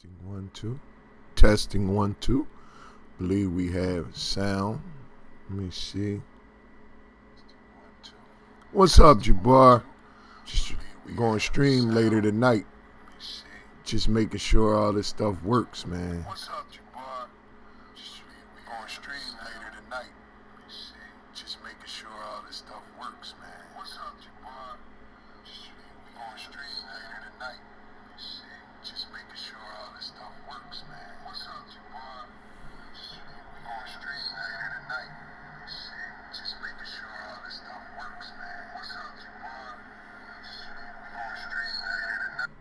Testing 1 2. Testing 1 2. Believe we have sound. Let me see. What's up, Jabbar? Just going to stream later tonight. Just making sure all this stuff works, man. What's up, Jabbar? Just going to stream later tonight. Just making sure all this stuff works, man. What's up, Jabbar? Just going to stream later tonight. Just making sure all this stuff works, man. What's up, Jabbar? Just going to stream later tonight. Just making sure all this stuff works, man. What's up, Jabbar? Just going to stream later tonight.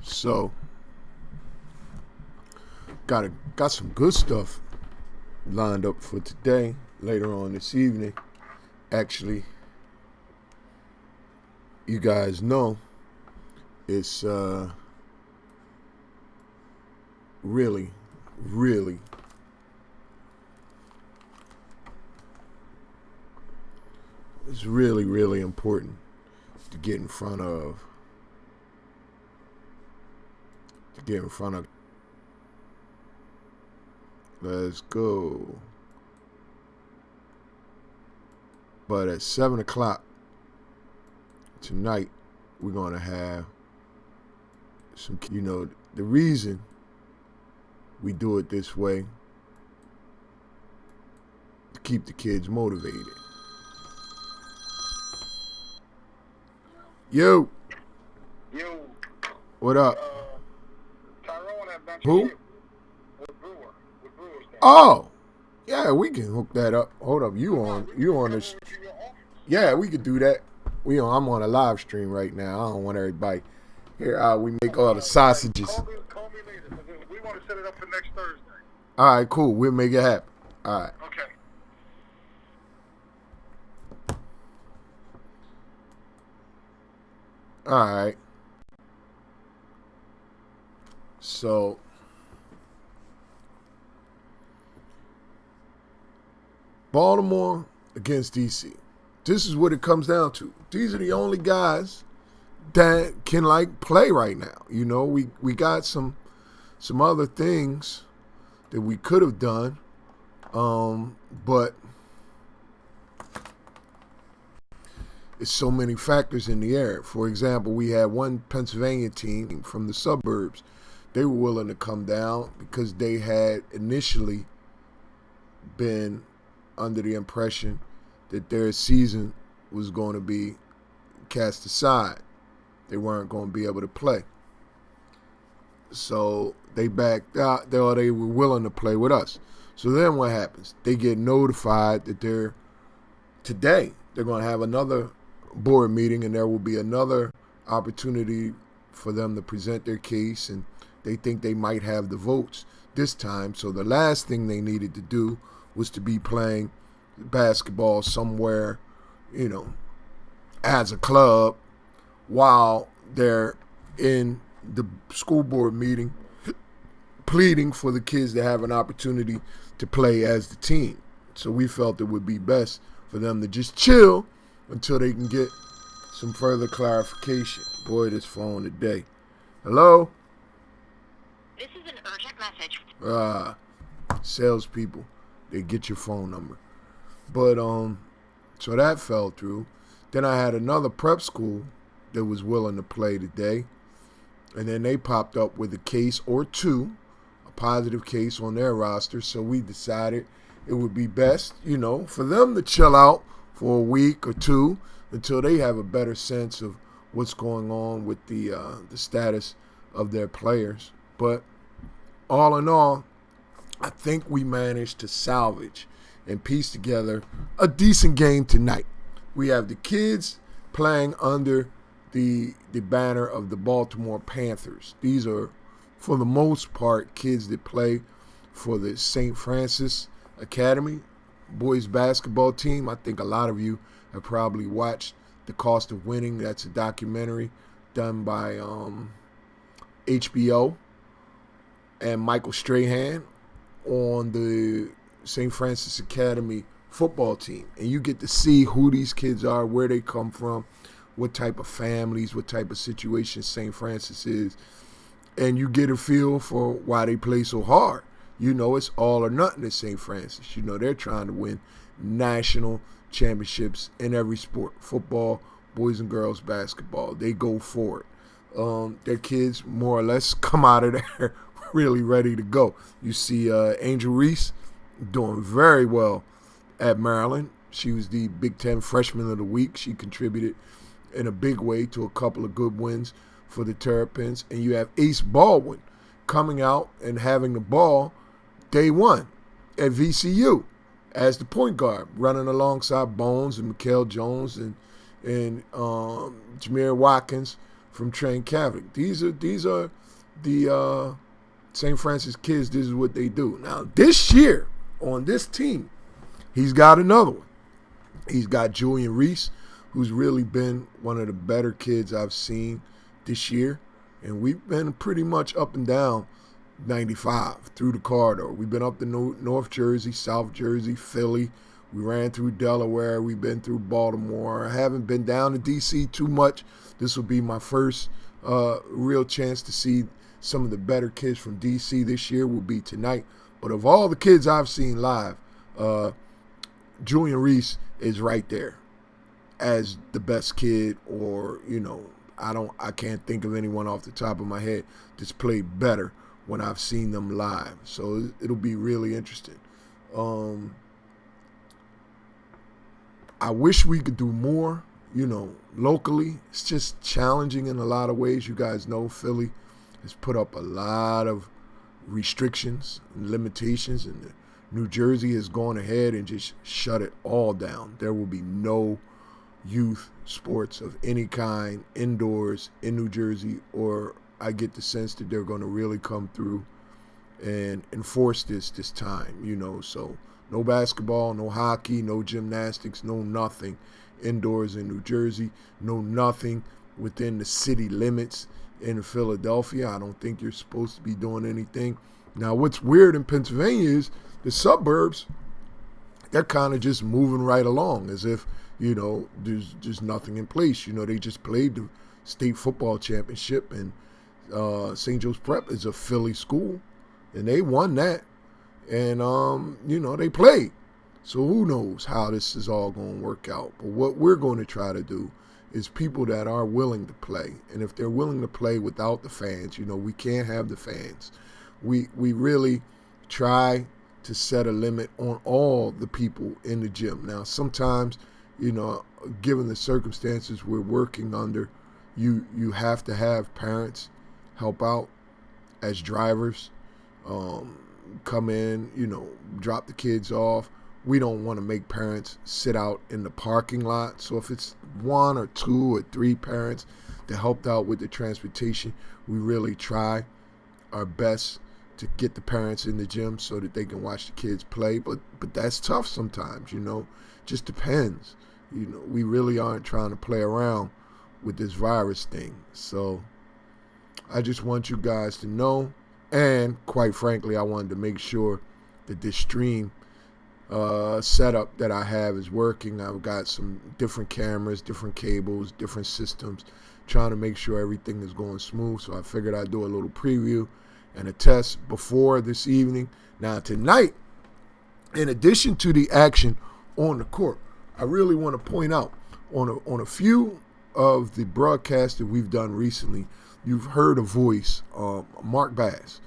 So, got some good stuff lined up for today, later on this evening. Actually, you guys know it's really, really it's really, really important to get in front of. Let's go. But at 7 o'clock tonight, we're going to have some, the reason we do it this way, to keep the kids motivated. Yo. What up? Who? Oh, yeah, we can hook that up. Hold up, you on this? Yeah, we could do that. I'm on a live stream right now. I don't want everybody here. We make all the sausages. Call me later. We want to set it up for next Thursday. All right, cool. We'll make it happen. All right. Okay. All right. So, Baltimore against DC. This is what it comes down to. These are the only guys that can play right now. We got some other things that we could have done, but it's so many factors in the air. For example, we had one Pennsylvania team from the suburbs. They were willing to come down because they had initially been under the impression that their season was going to be cast aside. They weren't going to be able to play. So they backed out. They were willing to play with us. So then what happens? They get notified that today they're going to have another board meeting, and there will be another opportunity for them to present their case, and they think they might have the votes this time. So the last thing they needed to do was to be playing basketball somewhere, as a club, while they're in the school board meeting pleading for the kids to have an opportunity to play as the team. So we felt it would be best for them to just chill until they can get some further clarification. Boy, this phone today. Hello? This is an urgent message. Salespeople, they get your phone number. But so that fell through. Then I had another prep school that was willing to play today, and then they popped up with a case or two, a positive case on their roster. So we decided it would be best, for them to chill out for a week or two until they have a better sense of what's going on with the status of their players. But all in all, I think we managed to salvage and piece together a decent game tonight. We have the kids playing under the banner of the Baltimore Panthers. These are, for the most part, kids that play for the St. Francis Academy boys basketball team. I think a lot of you have probably watched The Cost of Winning. That's a documentary done by HBO. and Michael Strahan on the St. Francis Academy football team. And you get to see who these kids are, where they come from, what type of families, what type of situations St. Francis is. And you get a feel for why they play so hard. You know, it's all or nothing at St. Francis. You know, they're trying to win national championships in every sport. Football, boys and girls basketball. They go for it. Their kids more or less come out of there really ready to go. You see Angel Reese doing very well at Maryland. She was the Big Ten Freshman of the Week. She contributed in a big way to a couple of good wins for the Terrapins. And you have Ace Baldwin coming out and having the ball day one at VCU as the point guard, running alongside Bones and Mikael Jones and Jameer Watkins from Trent Catholic. These are the St. Francis kids. This is what they do. Now, this year on this team, he's got another one. He's got Julian Reese, who's really been one of the better kids I've seen this year. And we've been pretty much up and down 95 through the corridor. We've been up to North Jersey, South Jersey, Philly. We ran through Delaware. We've been through Baltimore. I haven't been down to D.C. too much. This will be my first real chance to see some of the better kids from D.C. this year will be tonight. But of all the kids I've seen live, Julian Reese is right there as the best kid, or, you know, I can't think of anyone off the top of my head that's played better when I've seen them live. So it'll be really interesting. I wish we could do more, you know, locally. It's just challenging in a lot of ways. You guys know Philly has put up a lot of restrictions and limitations, and New Jersey has gone ahead and just shut it all down. There will be no youth sports of any kind indoors in New Jersey, or I get the sense that they're going to really come through and enforce this time, you know. So no basketball, no hockey, no gymnastics, no nothing indoors in New Jersey, no nothing within the city limits in Philadelphia. I don't think you're supposed to be doing anything. Now, what's weird in Pennsylvania is the suburbs, they're kind of just moving right along as if, you know, there's just nothing in place. You know, they just played the state football championship, and St. Joe's Prep is a Philly school, and they won that. And, you know, they played. So who knows how this is all going to work out. But what we're going to try to do is people that are willing to play. And if they're willing to play without the fans, you know, we can't have the fans. We really try to set a limit on all the people in the gym. Now, sometimes, you know, given the circumstances we're working under, you have to have parents help out as drivers, come in, you know, drop the kids off. We don't want to make parents sit out in the parking lot. So if it's 1 or 2 or 3 parents that helped out with the transportation, we really try our best to get the parents in the gym so that they can watch the kids play. But that's tough sometimes, you know. Just depends. You know, we really aren't trying to play around with this virus thing. So I just want you guys to know, and quite frankly, I wanted to make sure that this stream setup that I have is working. I've got some different cameras, different cables, different systems, trying to make sure everything is going smooth. So I figured I'd do a little preview and a test before this evening. Now tonight, in addition to the action on the court, I really want to point out on a few of the broadcasts that we've done recently, you've heard a voice, Mark Bass.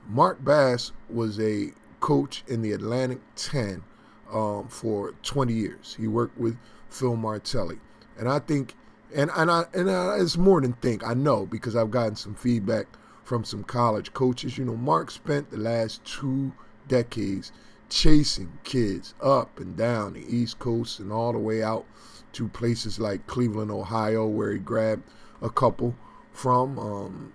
Mark Bass was a coach in the Atlantic 10 for 20 years. He worked with Phil Martelli. And I think, and it's more than think, I know, because I've gotten some feedback from some college coaches. You know, Mark spent the last 2 decades chasing kids up and down the East Coast and all the way out to places like Cleveland, Ohio, where he grabbed a couple from.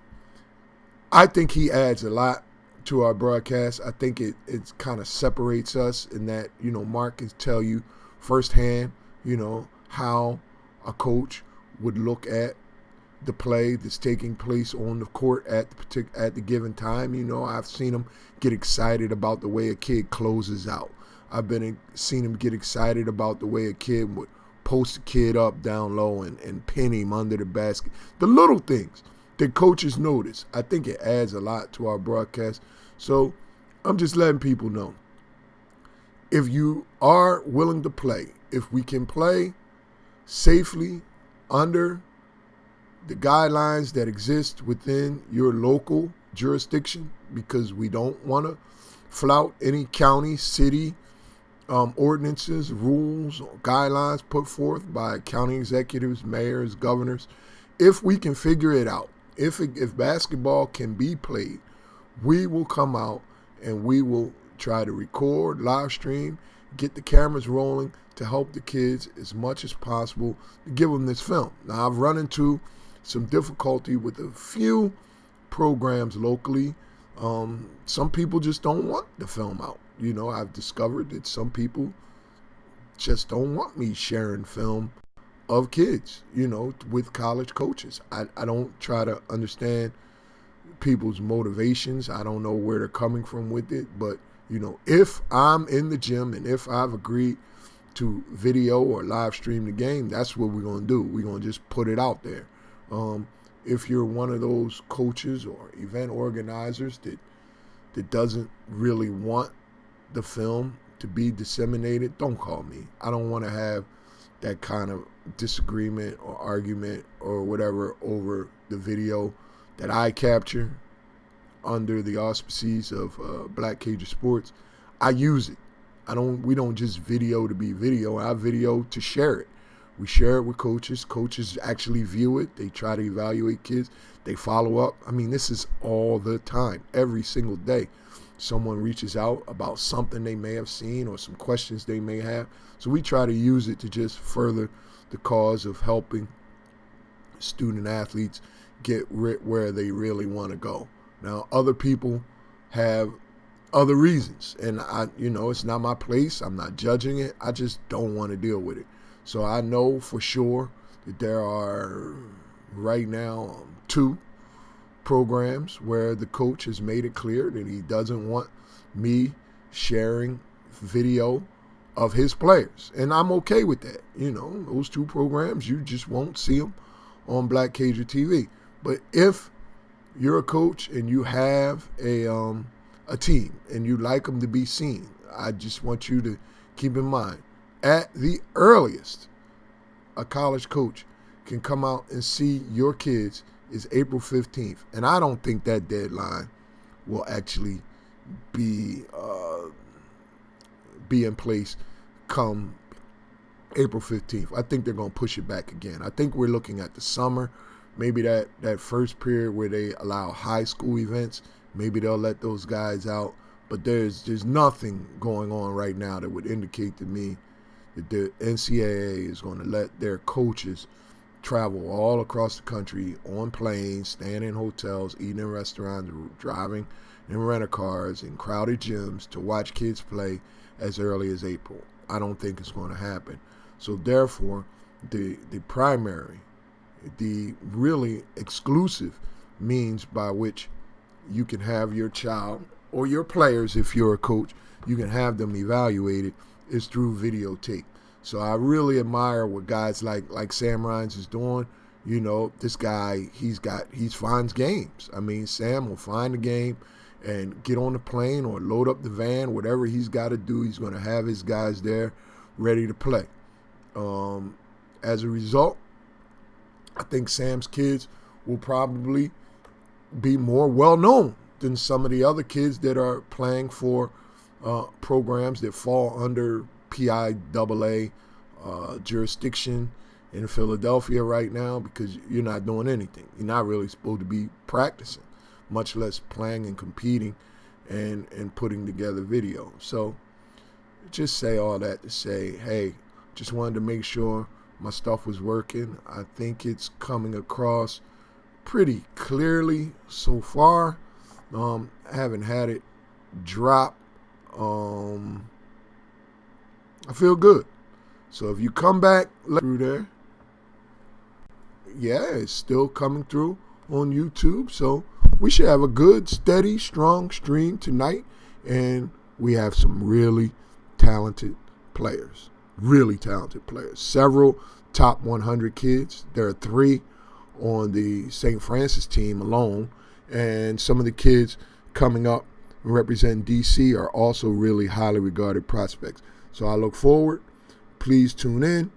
I think he adds a lot to our broadcast. I think it kind of separates us in that, you know, Mark can tell you firsthand, you know, how a coach would look at the play that's taking place on the court at the given time. You know, I've seen them get excited about the way a kid closes out. I've seen them get excited about the way a kid would post a kid up down low and pin him under the basket. The little things that coaches notice. I think it adds a lot to our broadcast. So I'm just letting people know. If you are willing to play, if we can play safely under the guidelines that exist within your local jurisdiction, because we don't want to flout any county, city ordinances, rules, guidelines put forth by county executives, mayors, governors. If we can figure it out, if basketball can be played, we will come out and we will try to record, live stream, get the cameras rolling to help the kids as much as possible to give them this film. Now, I've run into some difficulty with a few programs locally. Some people just don't want the film out. You know, I've discovered that some people just don't want me sharing film of kids, you know, with college coaches. I don't try to understand people's motivations. I don't know where they're coming from with it. But, you know, if I'm in the gym and if I've agreed to video or live stream the game, that's what we're going to do. We're going to just put it out there. If you're one of those coaches or event organizers that doesn't really want the film to be disseminated, don't call me. I don't want to have that kind of disagreement or argument or whatever over the video that I capture under the auspices of Black Cajun Sports. I use it. We don't just video to be video. I video to share it. We share it with coaches. Coaches actually view it. They try to evaluate kids. They follow up. I mean, this is all the time, every single day. Someone reaches out about something they may have seen or some questions they may have. So we try to use it to just further the cause of helping student athletes get where they really want to go. Now, other people have other reasons, and it's not my place. I'm not judging it. I just don't want to deal with it. So I know for sure that there are right now 2 programs where the coach has made it clear that he doesn't want me sharing video of his players. And I'm okay with that. You know, those 2 programs, you just won't see them on Black Cajun TV. But if you're a coach and you have a team and you like them to be seen, I just want you to keep in mind, at the earliest, a college coach can come out and see your kids is April 15th. And I don't think that deadline will actually be in place come April 15th. I think they're going to push it back again. I think we're looking at the summer, maybe that first period where they allow high school events. Maybe they'll let those guys out. But there's nothing going on right now that would indicate to me that the NCAA is going to let their coaches travel all across the country on planes, staying in hotels, eating in restaurants, driving in rental cars and crowded gyms to watch kids play as early as April. I don't think it's going to happen. So therefore, the primary, the really exclusive means by which you can have your child or your players, if you're a coach, you can have them evaluated is through videotape. So I really admire what guys like Sam Rhines is doing. You know, this guy, he finds games. I mean, Sam will find a game and get on the plane or load up the van, whatever he's got to do. He's going to have his guys there ready to play. As a result, I think Sam's kids will probably be more well-known than some of the other kids that are playing for programs that fall under PIAA jurisdiction in Philadelphia right now, because you're not doing anything. You're not really supposed to be practicing, much less playing and competing and putting together video. So just say all that to say, hey, just wanted to make sure my stuff was working. I think it's coming across pretty clearly so far. I haven't had it drop. I feel good. So if you come back through there, yeah, it's still coming through on YouTube. So we should have a good, steady, strong stream tonight. And we have some really talented players. Really talented players. Several top 100 kids. There are 3 on the St. Francis team alone. And some of the kids coming up and representing DC are also really highly regarded prospects. So I look forward. Please tune in.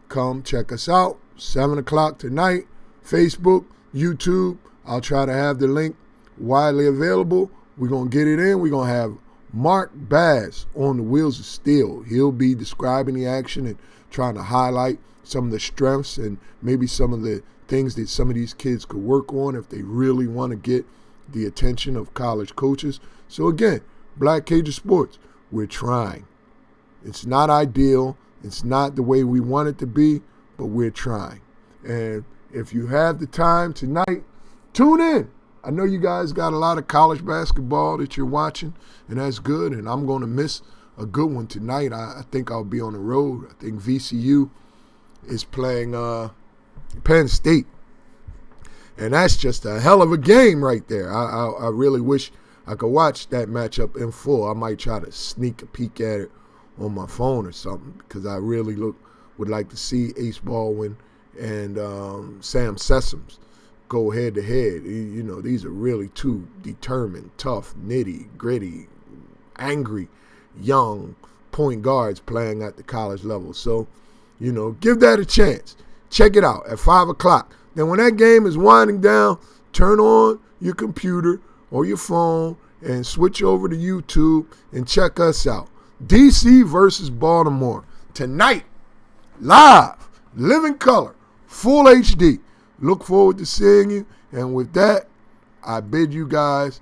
Come check us out. 7 o'clock tonight. Facebook, YouTube. I'll try to have the link widely available. We're going to get it in. We're going to have Mark Bass on the Wheels of Steel. He'll be describing the action and trying to highlight some of the strengths and maybe some of the things that some of these kids could work on if they really want to get the attention of college coaches. So again, Black Cajun Sports, we're trying. It's not ideal. It's not the way we want it to be, but we're trying. And if you have the time tonight, tune in. I know you guys got a lot of college basketball that you're watching, and that's good, and I'm going to miss a good one tonight. I think I'll be on the road. I think VCU is playing Penn State, and that's just a hell of a game right there. I really wish I could watch that matchup in full. I might try to sneak a peek at it on my phone or something because I really would like to see Ace Baldwin and Sam Sessoms go head to head. You know, these are really 2 determined, tough, nitty, gritty, angry, young point guards playing at the college level. So, you know, give that a chance. Check it out at 5 o'clock. Then when that game is winding down, turn on your computer or your phone and switch over to YouTube and check us out. DC versus Baltimore tonight, live, living color, full HD. Look forward to seeing you. And with that, I bid you guys